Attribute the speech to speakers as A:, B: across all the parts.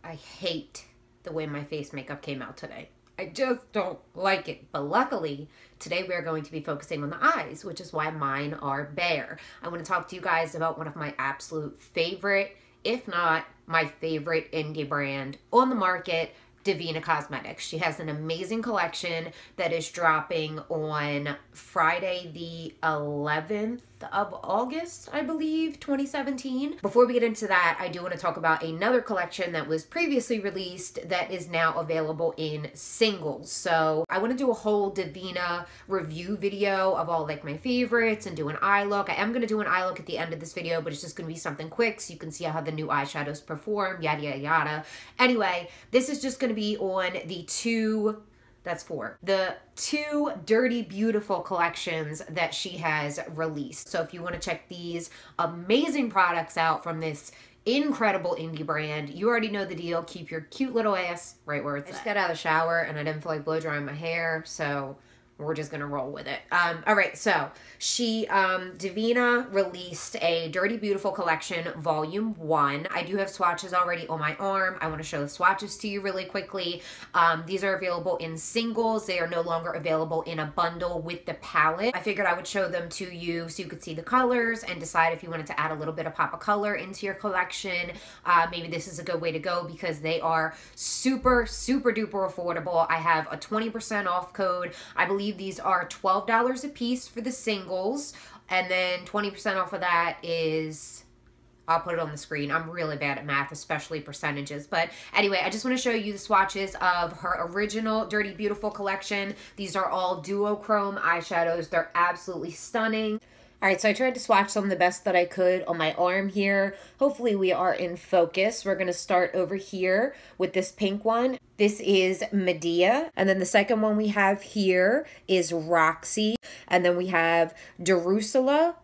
A: I hate the way my face makeup came out today. I just don't like it. But luckily, today we're going to be focusing on the eyes, which is why mine are bare. I want to talk to you guys about one of my absolute favorite, if not my favorite indie brand on the market, DevinahCosmetics. She has an amazing collection that is dropping on Friday the 11th of August, I believe, 2017. Before we get into that, I do want to talk about another collection that was previously released that is now available in singles. So I want to do a whole Devinah review video of all like my favorites and do an eye look. I am going to do an eye look at the end of this video, but it's just going to be something quick so you can see how the new eyeshadows perform, yada, yada, yada. Anyway, this is just going to be on the two Dirty Beautiful collections that she has released. So if you want to check these amazing products out from this incredible indie brand, you already know the deal. Keep your cute little ass right where it's at. I just got out of the shower and I didn't feel like blow drying my hair, so we're just gonna roll with it. All right, so Devinah released a Dirty Beautiful collection, volume 1. I do have swatches already on my arm. I wanna show the swatches to you really quickly. These are available in singles. They are no longer available in a bundle with the palette. I figured I would show them to you so you could see the colors and decide if you wanted to add a little bit of pop of color into your collection. Maybe this is a good way to go because they are super, super duper affordable. I have a 20% off code. I believe these are $12 a piece for the singles, and then 20% off of that is, I'll put it on the screen. I'm really bad at math, especially percentages. But anyway, I just want to show you the swatches of her original Dirty Beautiful collection. These are all duochrome eyeshadows. They're absolutely stunning. All right, so I tried to swatch them the best that I could on my arm here. Hopefully we are in focus. We're gonna start over here with this pink one. This is Madea. And then the second one we have here is Roxy. And then we have Drusilla,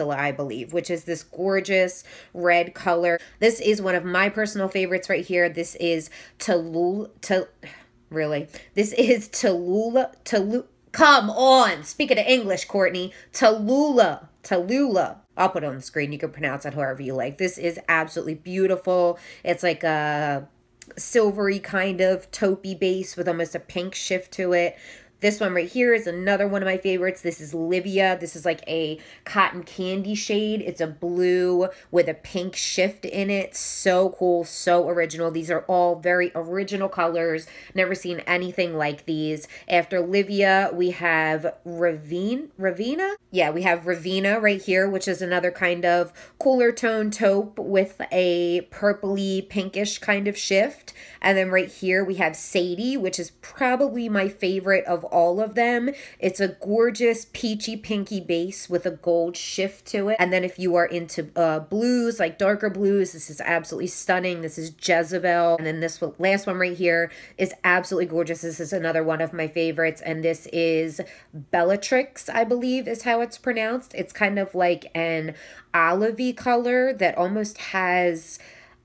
A: I believe, which is this gorgeous red color. This is one of my personal favorites right here. This is Tallulah. Come on, speaking of English, Courtney. Tallulah. I'll put it on the screen. You can pronounce it however you like. This is absolutely beautiful. It's like a silvery kind of taupey base with almost a pink shift to it. This one right here is another one of my favorites. This is Livia. This is like a cotton candy shade. It's a blue with a pink shift in it. So cool, so original. These are all very original colors. Never seen anything like these. After Livia, we have Ravenna? Yeah, we have Ravenna right here, which is another kind of cooler tone taupe with a purpley pinkish kind of shift. And then right here we have Sadie, which is probably my favorite of all of them. It's a gorgeous peachy pinky base with a gold shift to it. And then if you are into blues, like darker blues, this is absolutely stunning. This is Jezebel. And then this last one right here is absolutely gorgeous. This is another one of my favorites. And this is Bellatrix, I believe is how it's pronounced. It's kind of like an olivey color that almost has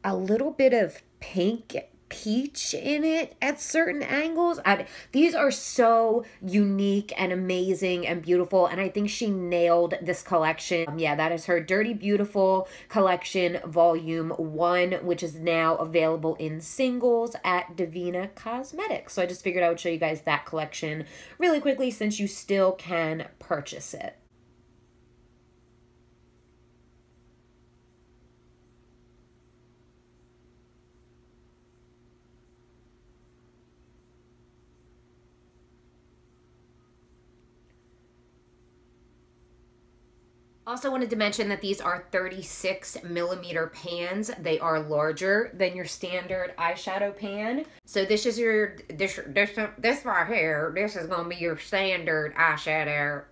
A: a little bit of pink peach in it at certain angles. These are so unique and amazing and beautiful, and I think she nailed this collection. Yeah, that is her Dirty Beautiful collection volume 1, which is now available in singles at DevinahCosmetics. So I just figured I would show you guys that collection really quickly since you still can purchase it. Also wanted to mention that these are 36mm pans. They are larger than your standard eyeshadow pan. So this is your, this right here, this is going to be your standard eyeshadow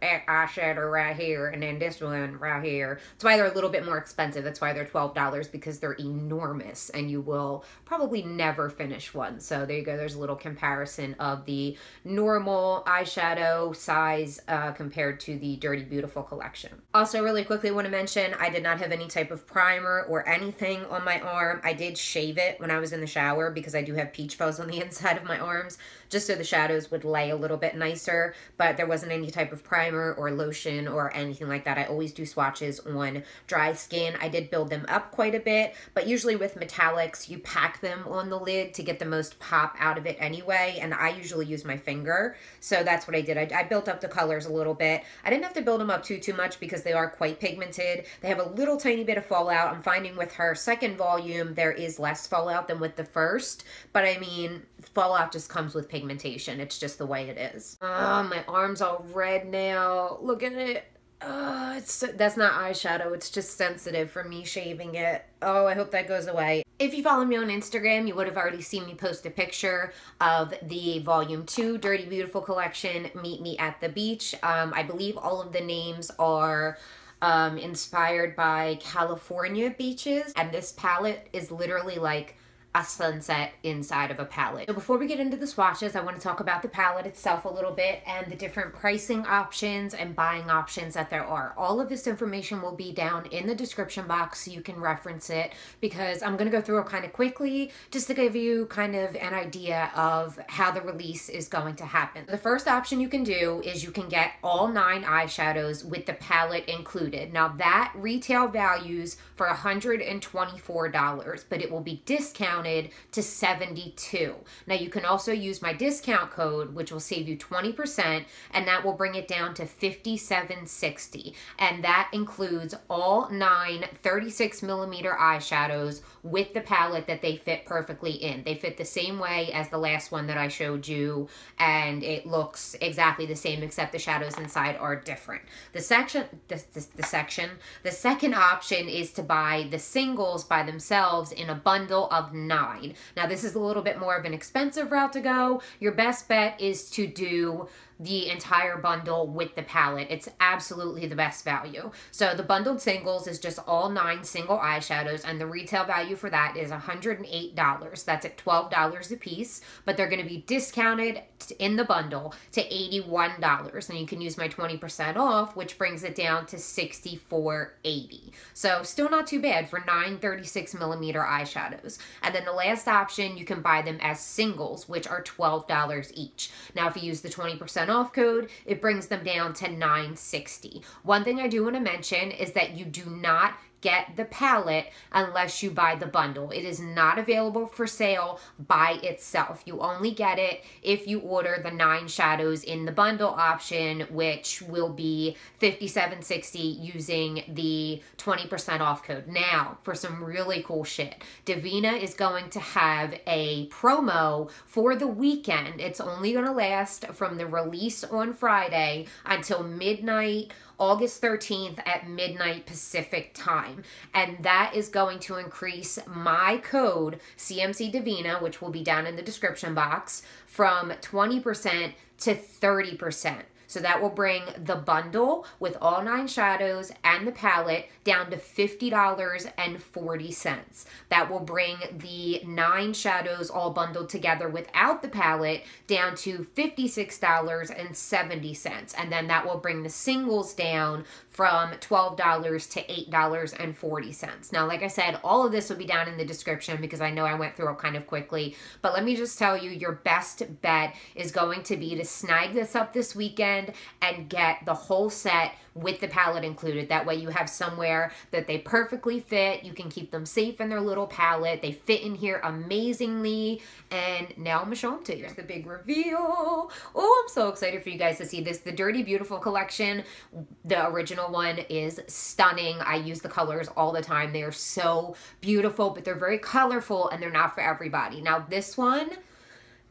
A: right here. And then this one right here. That's why they're a little bit more expensive. That's why they're $12, because they're enormous and you will probably never finish one. So there you go. There's a little comparison of the normal eyeshadow size compared to the Dirty Beautiful collection. Also, Also, really quickly want to mention, I did not have any type of primer or anything on my arm. I did shave it when I was in the shower because I do have peach fuzz on the inside of my arms, just so the shadows would lay a little bit nicer, but there wasn't any type of primer or lotion or anything like that. I always do swatches on dry skin. I did build them up quite a bit, but usually with metallics, you pack them on the lid to get the most pop out of it anyway, and I usually use my finger, so that's what I did. I built up the colors a little bit. I didn't have to build them up too much because they are quite pigmented. They have a little tiny bit of fallout. I'm finding with her second volume, there is less fallout than with the first, but I mean, fallout just comes with pigmentation. It's just the way it is. Oh, my arm's all red now. Look at it. That's not eyeshadow. It's just sensitive from me shaving it. Oh, I hope that goes away. If you follow me on Instagram, you would have already seen me post a picture of the Volume 2 Dirty Beautiful collection, Meet Me at the Beach. I believe all of the names are inspired by California beaches, and this palette is literally like a sunset inside of a palette. So before we get into the swatches, I want to talk about the palette itself a little bit and the different pricing options and buying options that there are. All of this information will be down in the description box so you can reference it, because I'm going to go through it kind of quickly just to give you kind of an idea of how the release is going to happen. The first option you can do is you can get all 9 eyeshadows with the palette included. Now that retail values for $124, but it will be discounted to $72. Now you can also use my discount code, which will save you 20%, and that will bring it down to $57.60. And that includes all 9 36mm eyeshadows with the palette that they fit perfectly in. They fit the same way as the last one that I showed you, and it looks exactly the same except the shadows inside are different. The second option is to buy the singles by themselves in a bundle of 9. Now this is a little bit more of an expensive route to go. Your best bet is to do the entire bundle with the palette. It's absolutely the best value. So the bundled singles is just all 9 single eyeshadows, and the retail value for that is $108. That's at $12 a piece, but they're going to be discounted in the bundle to $81, and you can use my 20% off, which brings it down to $64.80. So still not too bad for 9 36mm eyeshadows. And then the last option, you can buy them as singles, which are $12 each. Now if you use the 20% off code, it brings them down to $9.60. One thing I do want to mention is that you do not get the palette unless you buy the bundle. It is not available for sale by itself. You only get it if you order the 9 shadows in the bundle option, which will be $57.60 using the 20% off code. Now, for some really cool shit, Divina is going to have a promo for the weekend. It's only going to last from the release on Friday until midnight, August 13th at midnight Pacific time. And that is going to increase my code CMCDEVINAH, which will be down in the description box, from 20% to 30%. So that will bring the bundle with all 9 shadows and the palette down to $50.40. That will bring the 9 shadows all bundled together without the palette down to $56.70. And then that will bring the singles down from $12 to $8.40. Now, like I said, all of this will be down in the description because I know I went through it kind of quickly. But let me just tell you, your best bet is going to be to snag this up this weekend and get the whole set with the palette included. That way you have somewhere that they perfectly fit. You can keep them safe in their little palette. They fit in here amazingly. And now I'm gonna show them to you. Here's the big reveal. Oh, I'm so excited for you guys to see this. The Dirty Beautiful collection, the original one, is stunning. I use the colors all the time. They are so beautiful, but they're very colorful and they're not for everybody. Now this one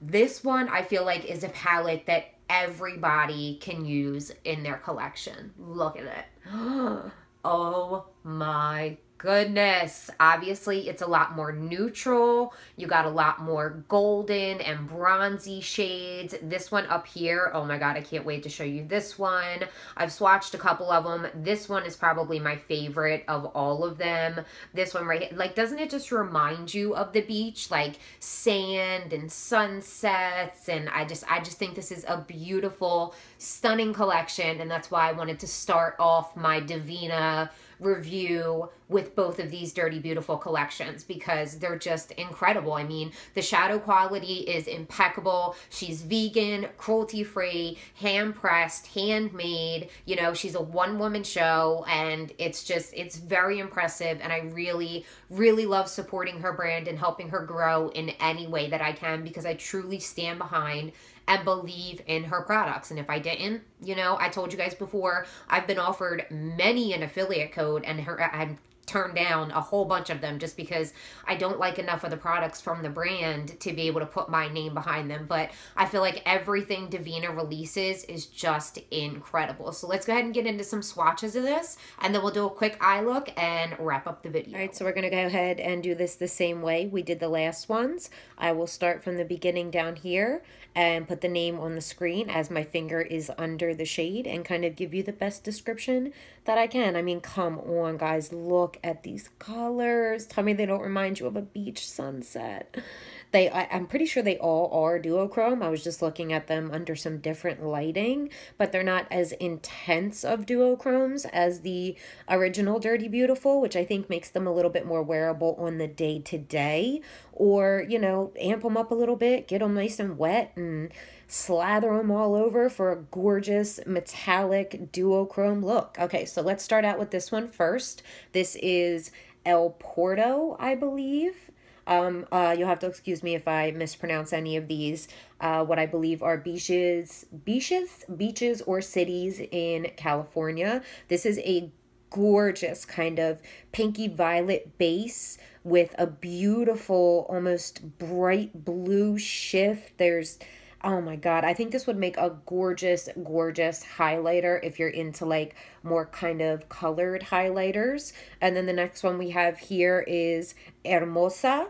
A: I feel like is a palette that everybody can use in their collection. Look at it. Oh my goodness. Obviously, it's a lot more neutral. You got a lot more golden and bronzy shades. This one up here, oh my god, I can't wait to show you this one. I've swatched a couple of them. This one is probably my favorite of all of them. This one right here, like, doesn't it just remind you of the beach? Like sand and sunsets, and I just think this is a beautiful, stunning collection, and that's why I wanted to start off my Devinah review with both of these Dirty Beautiful collections because they're just incredible. I mean, the shadow quality is impeccable. She's vegan, cruelty-free, hand-pressed, handmade. You know, she's a one-woman show, and it's very impressive, and I really, really love supporting her brand and helping her grow in any way that I can because I truly stand behind and believe in her products. And if I didn't, you know, I told you guys before, I've been offered many an affiliate code and I turned down a whole bunch of them just because I don't like enough of the products from the brand to be able to put my name behind them. But I feel like everything Devinah releases is just incredible. So let's go ahead and get into some swatches of this, and then we'll do a quick eye look and wrap up the video. All right, so we're gonna go ahead and do this the same way we did the last ones. I will start from the beginning down here and put the name on the screen as my finger is under the shade and kind of give you the best description that I can. I mean, come on, guys, look at these colors. Tell me they don't remind you of a beach sunset. I'm pretty sure they all are duochrome. I was just looking at them under some different lighting, but they're not as intense of duochromes as the original Dirty Beautiful, which I think makes them a little bit more wearable on the day-to-day, or, you know, amp them up a little bit, get them nice and wet, and slather them all over for a gorgeous metallic duochrome look. Okay, so let's start out with this one first. This is El Porto, I believe. You'll have to excuse me if I mispronounce any of these. What I believe are beaches or cities in California. This is a gorgeous kind of pinky violet base with a beautiful, almost bright blue shift. Oh my god, I think this would make a gorgeous, gorgeous highlighter if you're into like more kind of colored highlighters. And then the next one we have here is Hermosa,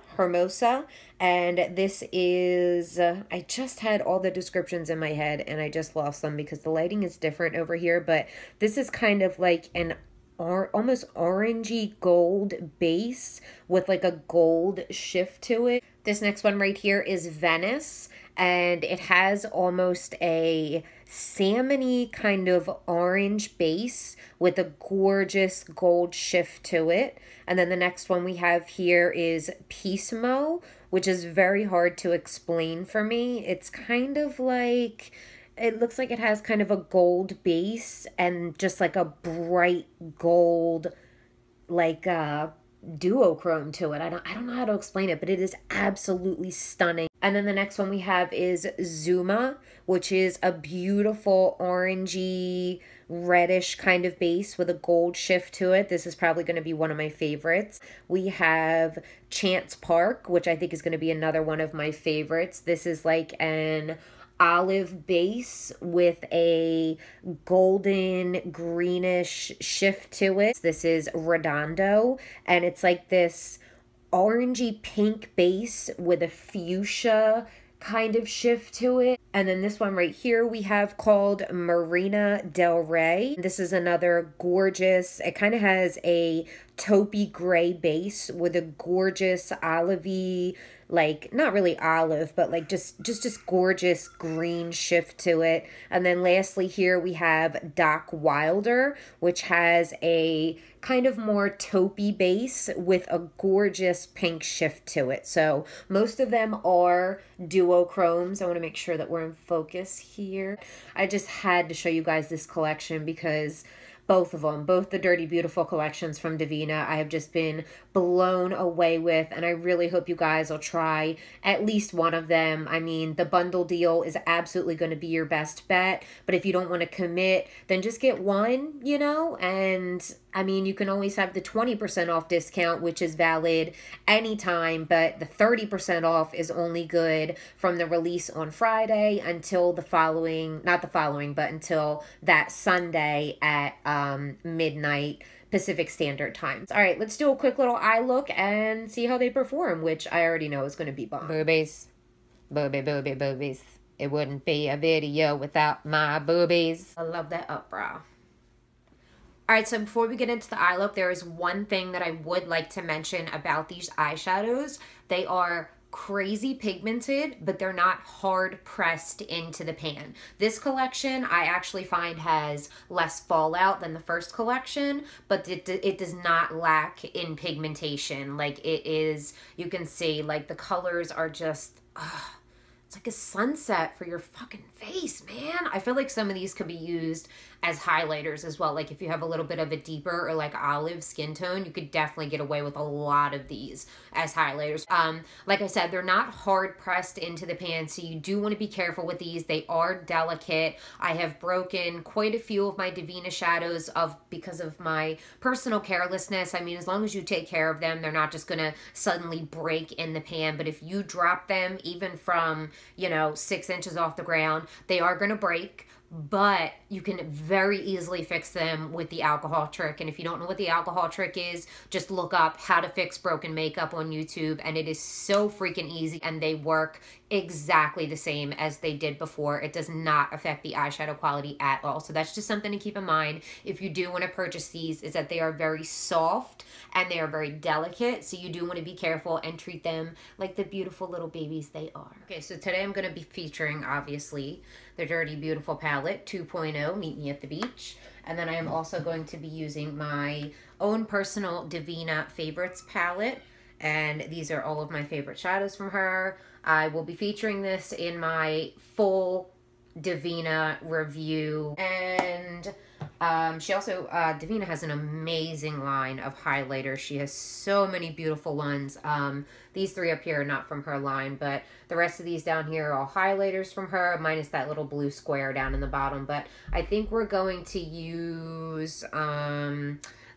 A: and this is, I just had all the descriptions in my head and I just lost them because the lighting is different over here, but this is kind of like an almost orangey gold base with like a gold shift to it. This next one right here is Venice, and it has almost a salmony kind of orange base with a gorgeous gold shift to it. And then the next one we have here is Pismo, which is very hard to explain for me. It's kind of like, it looks like it has kind of a gold base and just like a bright gold, like duochrome to it. I don't know how to explain it, but it is absolutely stunning. And then the next one we have is Zuma, which is a beautiful orangey reddish kind of base with a gold shift to it. This is probably going to be one of my favorites. We have Chance Park, which I think is going to be another one of my favorites. This is like an olive base with a golden greenish shift to it. This is Redondo, and it's like this orangey pink base with a fuchsia kind of shift to it. And then this one right here we have called Marina Del Rey. This is another gorgeous, it kind of has a taupey gray base with a gorgeous olivey, like not really olive, but like just gorgeous green shift to it. And then lastly here we have Doc Wilder, which has a kind of more taupey base with a gorgeous pink shift to it. So most of them are duochromes. I want to make sure that we're in focus here. I just had to show you guys this collection because both of them, both the Dirty Beautiful collections from Devinah, I have just been blown away with, and I really hope you guys will try at least one of them. I mean, the bundle deal is absolutely going to be your best bet, but if you don't want to commit, then just get one, you know, and I mean, you can always have the 20% off discount, which is valid anytime, but the 30% off is only good from the release on Friday until the following, not the following, but until that Sunday at midnight Pacific Standard Times. All right, let's do a quick little eye look and see how they perform, which I already know is going to be bomb. Boobies. Boobies. It wouldn't be a video without my boobies. I love that up brow. All right, so before we get into the eye look, there is one thing that I would like to mention about these eyeshadows. They are crazy pigmented, but they're not hard pressed into the pan. This collection I actually find has less fallout than the first collection, but it does not lack in pigmentation. Like, it is, you can see, like, the colors are just, it's like a sunset for your fucking face, man. I feel like some of these could be used as highlighters as well. Like, if you have a little bit of a deeper or like olive skin tone, you could definitely get away with a lot of these as highlighters. Like I said, they're not hard pressed into the pan, so you do want to be careful with these. They are delicate. I have broken quite a few of my Divina shadows because of my personal carelessness. I mean, as long as you take care of them, they're not just gonna suddenly break in the pan. But if you drop them even from, you know, 6 inches off the ground, they are gonna break. But you can very easily fix them with the alcohol trick. And if you don't know what the alcohol trick is, just look up how to fix broken makeup on YouTube, and it is so freaking easy, and they work exactly the same as they did before. It does not affect the eyeshadow quality at all. So that's just something to keep in mind if you do want to purchase these, is that they are very soft and they are very delicate. So you do want to be careful and treat them like the beautiful little babies they are. Okay, so today I'm going to be featuring, obviously, the Dirty Beautiful palette 2.0, Meet Me at the Beach. And then I am also going to be using my own personal Divina Favorites palette. And these are all of my favorite shadows from her. I will be featuring this in my full Divina review. And she also, Divina has an amazing line of highlighters. She has so many beautiful ones. These 3 up here are not from her line, but the rest of these down here are all highlighters from her, minus that little blue square down in the bottom. But I think we're going to use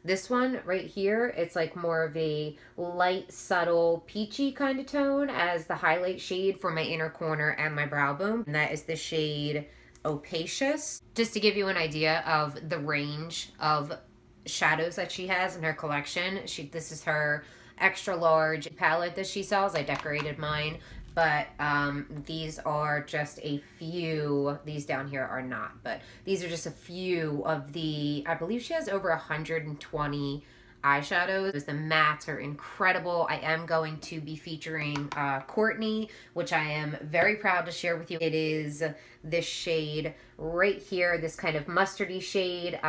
A: this one right here. It's like more of a light, subtle, peachy kind of tone as the highlight shade for my inner corner and my brow bone. And that is the shade Opacious. Just to give you an idea of the range of shadows that she has in her collection, this is her extra large palette that she sells. I decorated mine, but these are just a few. These down here are not, but these are just a few of the, I believe she has over 120 eyeshadows. The mattes are incredible. I am going to be featuring Courtney, which I am very proud to share with you. It is this shade right here, this kind of mustardy shade.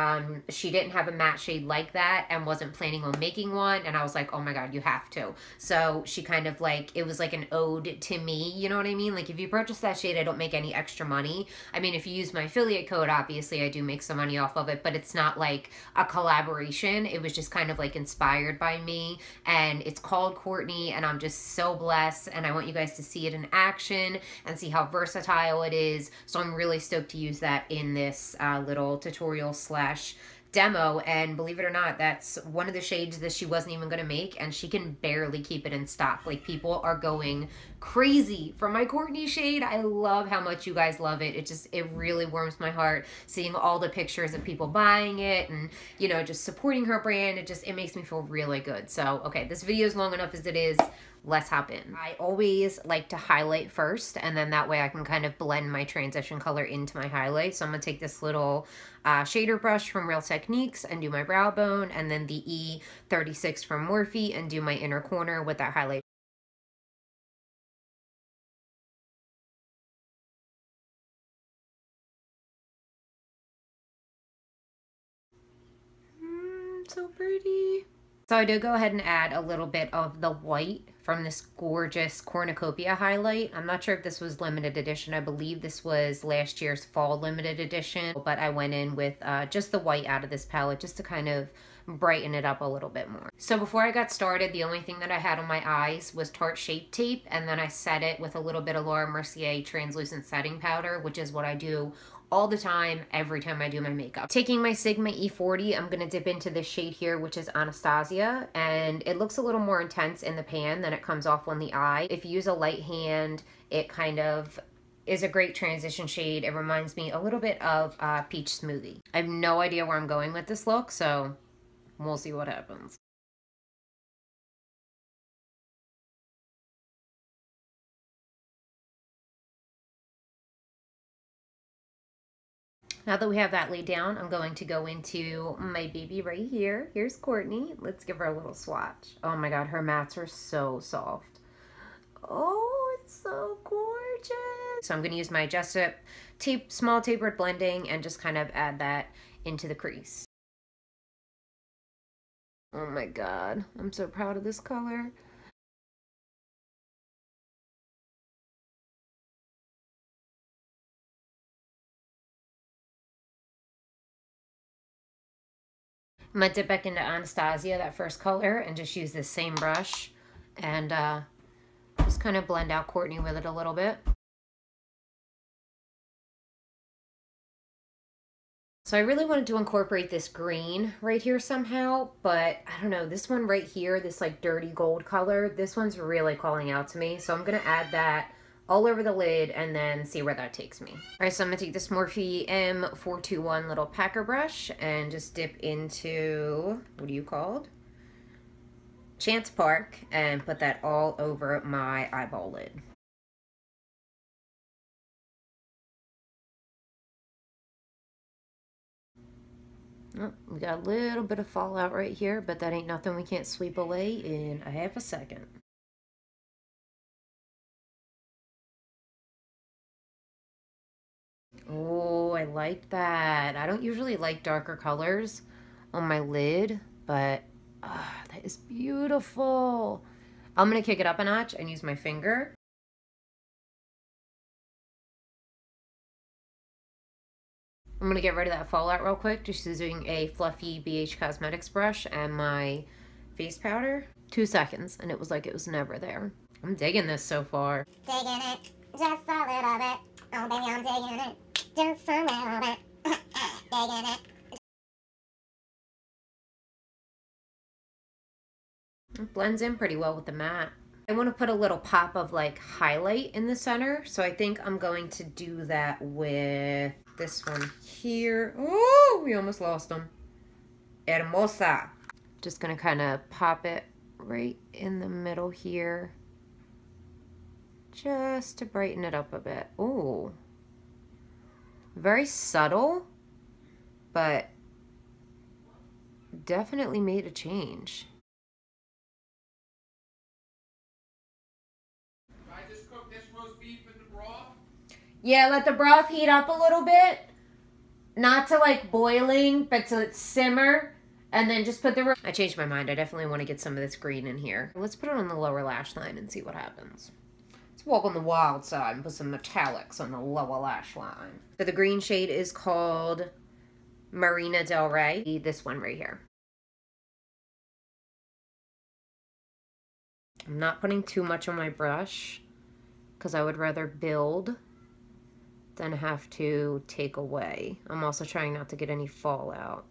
A: She didn't have a matte shade like that and wasn't planning on making one, and I was like, oh my god, you have to. So she kind of like, it was like an ode to me, you know what I mean? Like, if you purchase that shade, I don't make any extra money. I mean, if you use my affiliate code, obviously I do make some money off of it, but it's not like a collaboration. It was just kind of like inspired by me, and it's called Courtney, and I'm just so blessed, and I want you guys to see it in action and see how versatile it is. So I'm really stoked to use that in this little tutorial slash demo. And believe it or not, that's one of the shades that she wasn't even going to make, and she can barely keep it in stock. Like, people are going crazy for my Courtney shade. I love how much you guys love it. It really warms my heart seeing all the pictures of people buying it and, you know, just supporting her brand. It makes me feel really good. So, okay, this video is long enough as it is. Let's hop in. I always like to highlight first, and then that way I can kind of blend my transition color into my highlight. So I'm going to take this little shader brush from Real Techniques and do my brow bone, and then the E36 from Morphe and do my inner corner with that highlight. So pretty. So I did go ahead and add a little bit of the white from this gorgeous cornucopia highlight. I'm not sure if this was limited edition. I believe this was last year's fall limited edition, but I went in with just the white out of this palette just to kind of brighten it up a little bit more. So before I got started, the only thing that I had on my eyes was Tarte Shape Tape, and then I set it with a little bit of Laura Mercier translucent setting powder, which is what I do all the time, every time I do my makeup. Taking my Sigma E40, I'm gonna dip into this shade here, which is Anastasia, and it looks a little more intense in the pan than it comes off on the eye. If you use a light hand, it kind of is a great transition shade. It reminds me a little bit of Peach Smoothie. I have no idea where I'm going with this look, so We'll see what happens. Now that we have that laid down, I'm going to go into my baby right here. Here's Courtney. Let's give her a little swatch. Oh my god, her mats are so soft. Oh, it's so gorgeous. So I'm going to use my Jessup small tapered blending and just kind of add that into the crease. Oh my god, I'm so proud of this color. I'm going to dip back into Anastasia, that first color, and just use this same brush and just kind of blend out Courtney with it a little bit. So I really wanted to incorporate this green right here somehow, but I don't know, this one right here, this like dirty gold color, this one's really calling out to me. So I'm going to add that all over the lid and then see where that takes me. All right, so I'm going to take this Morphe M421 little packer brush and just dip into, what do you call it? Chance Park, and put that all over my eyeball lid. Oh, we got a little bit of fallout right here, but that ain't nothing we can't sweep away in a half a second. Oh, I like that. I don't usually like darker colors on my lid, but that is beautiful. I'm going to kick it up a notch and use my finger. I'm going to get rid of that fallout real quick, just using a fluffy BH Cosmetics brush and my face powder. 2 seconds, and it was like it was never there. I'm digging this so far.
B: Digging it, just a little bit. Oh, baby, I'm digging it, just a little bit. Digging it.
A: It blends in pretty well with the matte. I want to put a little pop of like highlight in the center, so I think I'm going to do that with this one here. Oh, we almost lost them. Hermosa. Just gonna kind of pop it right in the middle here, just to brighten it up a bit. Oh, very subtle, but definitely made a change. Yeah, let the broth heat up a little bit. Not to like boiling, but to simmer. And then just put the... I changed my mind. I definitely want to get some of this green in here. Let's put it on the lower lash line and see what happens. Let's walk on the wild side and put some metallics on the lower lash line. So the green shade is called Marina Del Rey. This one right here. I'm not putting too much on my brush because I would rather build than have to take away. I'm also trying not to get any fallout.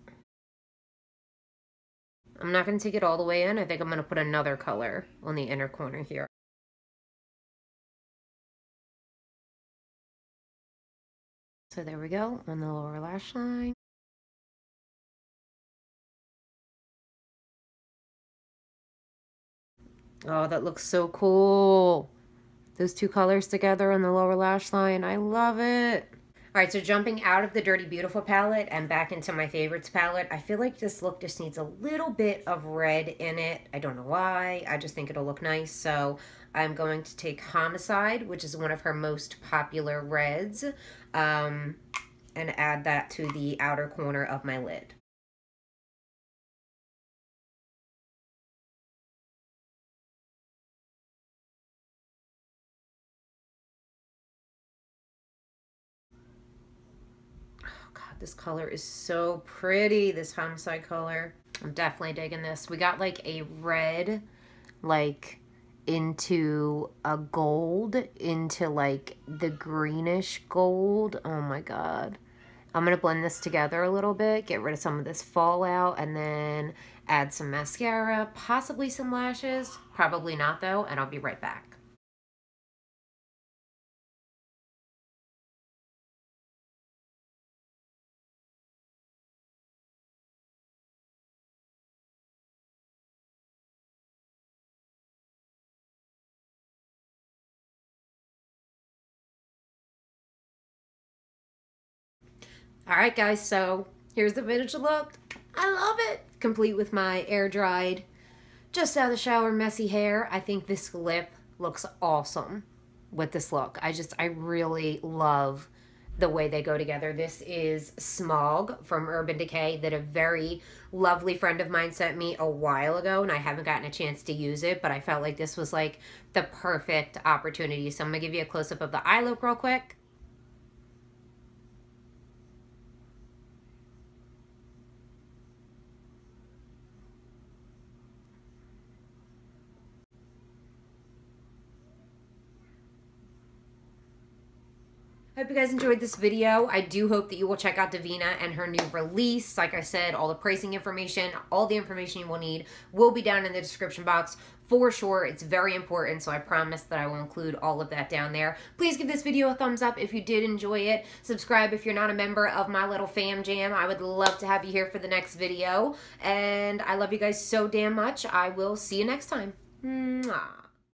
A: I'm not going to take it all the way in. I think I'm going to put another color on the inner corner here. So there we go on the lower lash line. Oh, that looks so cool. Those two colors together on the lower lash line. I love it. All right, so jumping out of the Dirty Beautiful palette and back into my favorites palette, I feel like this look just needs a little bit of red in it. I don't know why. I just think it'll look nice. So I'm going to take Homicide, which is one of her most popular reds, and add that to the outer corner of my lid. This color is so pretty, this Homicide color. I'm definitely digging this. We got like a red, like into a gold, into like the greenish gold. Oh my god. I'm going to blend this together a little bit, get rid of some of this fallout, and then add some mascara, possibly some lashes. Probably not though, and I'll be right back. All right, guys, so here's the finished look. I love it. Complete with my air-dried, just out of the shower, messy hair. I think this lip looks awesome with this look. I really love the way they go together. This is Smog from Urban Decay that a very lovely friend of mine sent me a while ago, and I haven't gotten a chance to use it, but I felt like this was like the perfect opportunity. So I'm gonna give you a close-up of the eye look real quick. I hope you guys enjoyed this video. I do hope that you will check out Devinah and her new release. Like I said, all the pricing information, all the information you will need will be down in the description box for sure. It's very important, so I promise that I will include all of that down there. Please give this video a thumbs up if you did enjoy it. Subscribe if you're not a member of my little fam jam. I would love to have you here for the next video. And I love you guys so damn much. I will see you next time. Mwah.